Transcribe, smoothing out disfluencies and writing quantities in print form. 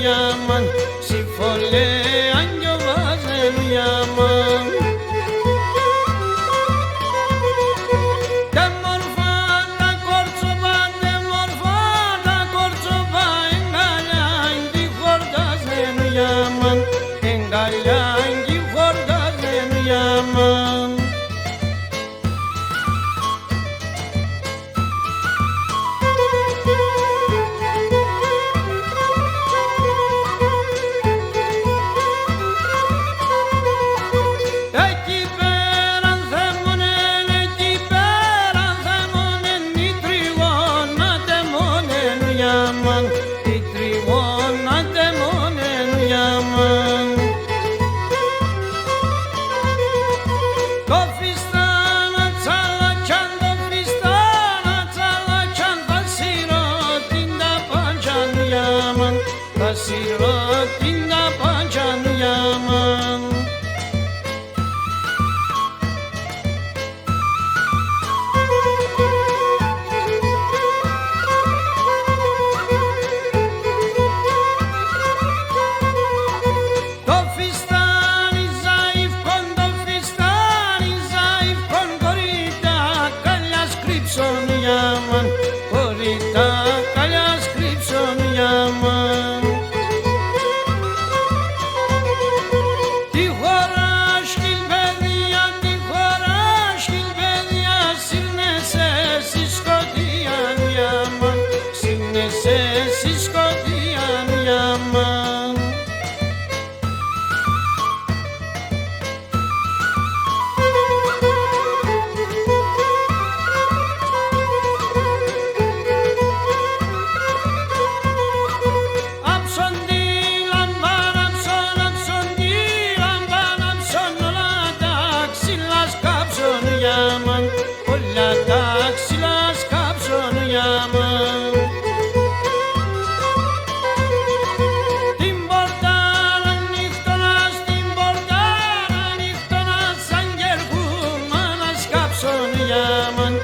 yaman. Si folle anjo vazen yaman. Demorfada korçoba engalan di fordazen yaman. Engalan di fordazen yaman. Siratinda pancan yaman. Dofistani zayıf kon gorita kalya skripson yaman. Gorita kalya skripson yaman. Όλα τα ξύλα σκάψον yaman. Την πόρτα ανοιχτώνα σαν γεργούμα να σκάψον yaman.